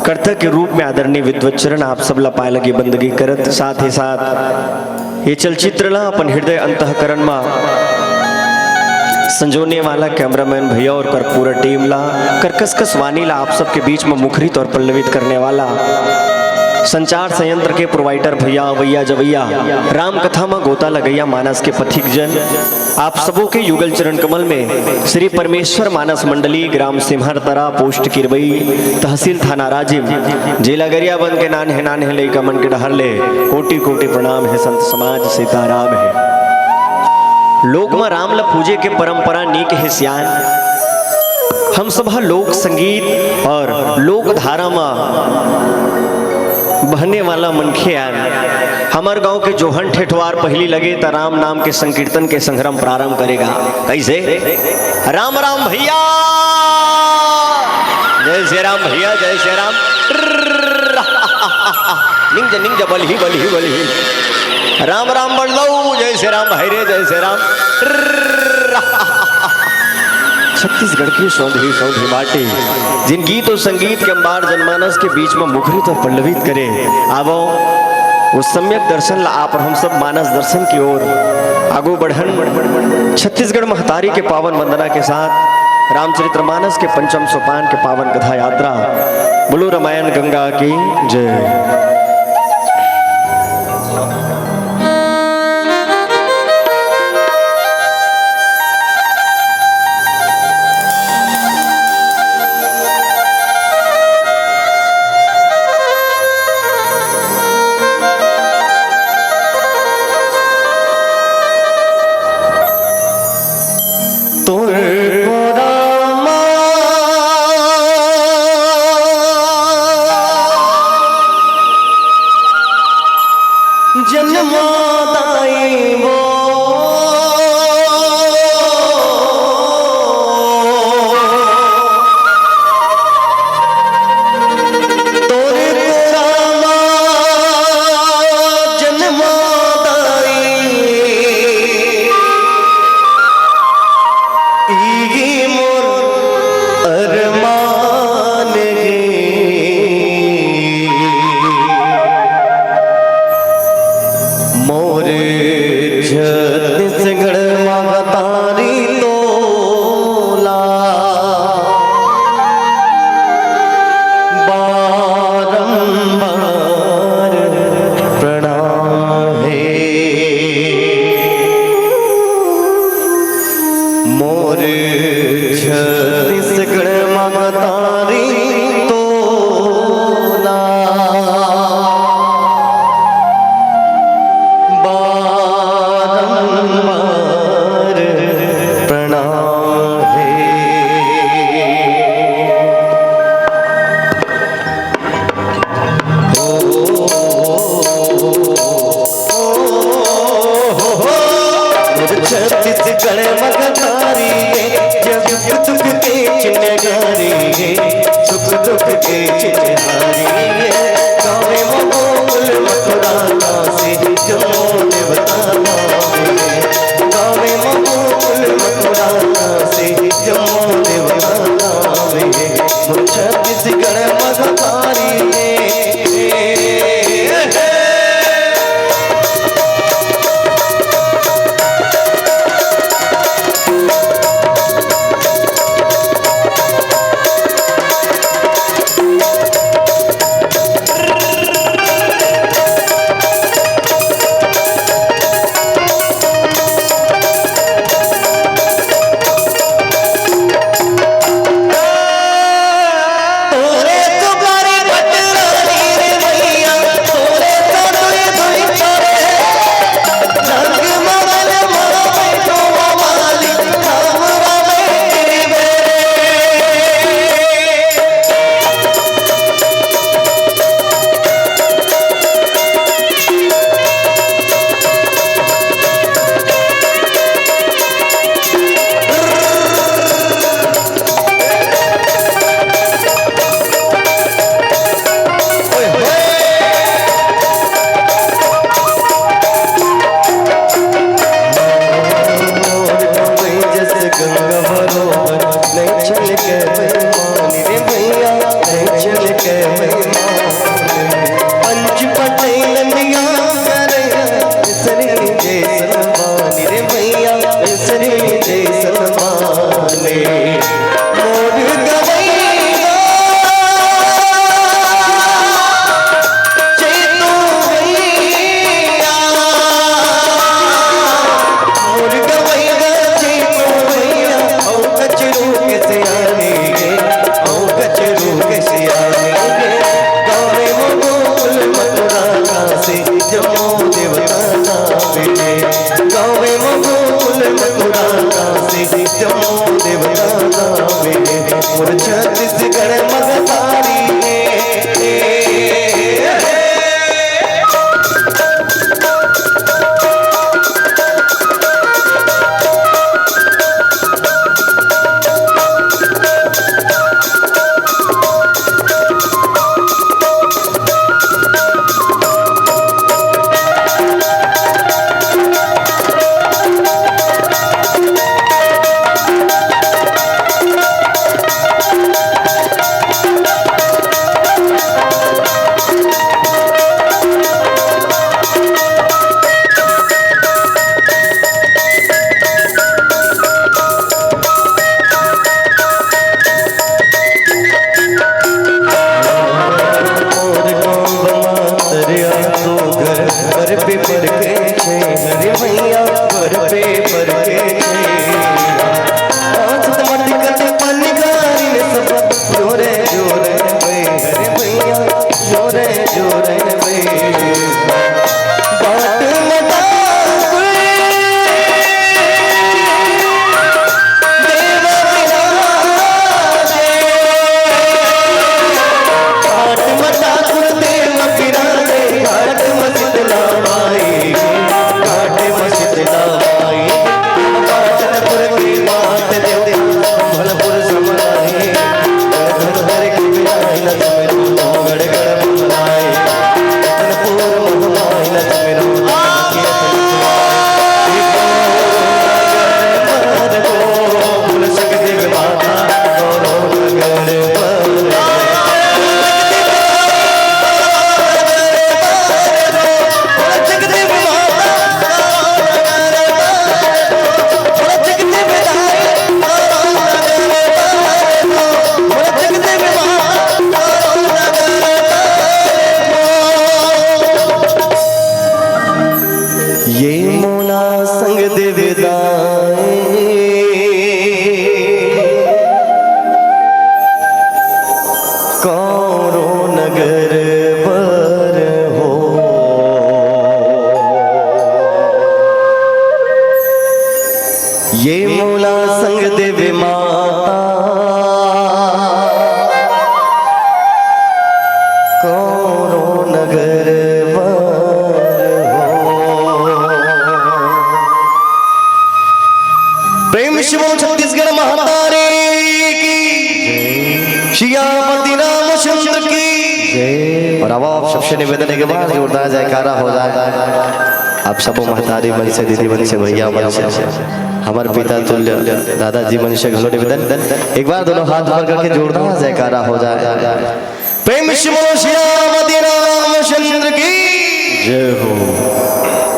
कर्ता के रूप में आदरणीय विद्वचरण आप सब ला पाए लगी बंदगी करत, साथ ही साथ ये चलचित्र ला अपन हृदय अंतःकरण में संजोने वाला कैमरामैन भैया और कर पूरा टीम ला करकसकस वानी ला आप सबके बीच में मुखरित और पल्लवित करने वाला संचार संयंत्र के प्रोवाइडर भैया भैया जवैया राम कथा में गोता लगैया मानस के पथिक जन आप सबों के युगल चरण कमल में श्री परमेश्वर मानस मंडली ग्राम सिम्हरतरा पोस्ट किरबई तहसील थाना राजीव जिला गरियाबंद के नान है लई कमन के डहर ले कोटि कोटि प्रणाम है संत समाज सीताराम है। लोक में राम ल पूजे के परंपरा नीक है सियान। हम सब लोक संगीत और लोक धारा में बहने वाला मनखे आन हमार गांव के जोहन ठेठवार पहली लगे तो राम नाम के संकीर्तन के संग्राम प्रारंभ करेगा। कैसे? राम राम भैया, जय श्री राम भैया, जय श्री राम। निंज निंज बलही बलही बलही राम राम बढ़ लो, जय श्री राम भाई रे, जय श्री राम। छत्तीसगढ़ की सौंधी सौंधी माटी जिन गीत और संगीत के अंबार जनमानस के बीच में मुखरित और पल्लवित करे, आवो वो सम्यक दर्शन ला आप और हम सब मानस दर्शन की ओर आगो बढ़न। छत्तीसगढ़ महतारी के पावन वंदना के साथ रामचरितमानस के पंचम सोपान के पावन कथा यात्रा बोलो रामायण गंगा की जय। पंच पटेल मिया करे सरे जैसन मानी रे भैया सरे जैसन माने मोर गवैया चेतो भैया मोर गवैया चेतो भैया औ कचरू के सियाने गे औ कचरू के सियाने गे गावे वो गोकुल मथुरा काशी जमो देवता नामे गावे वो गोकुल मथुरा काशी जमो देवता नामे मोर छत्तीसगढ़ मगतारी ये मूला संग देवे माता कौरो नगर प्रेम शिवम छत्तीसगढ़ महातारे की श्यामती रामचंद्र की और अब आप सबसे निवेदन है कि बाहर जोरदार जयकारा हो जाए आप सब महतारी मन से दीदी मन से भैया मन से हमारे पिता तुल्य दादाजी मन से घलो निवेदन एक बार दोनों हाथ जोड़ करके जोरदार जयकारा हो जाए प्रेम शिवम श्यामती रामचंद्र की जय हो।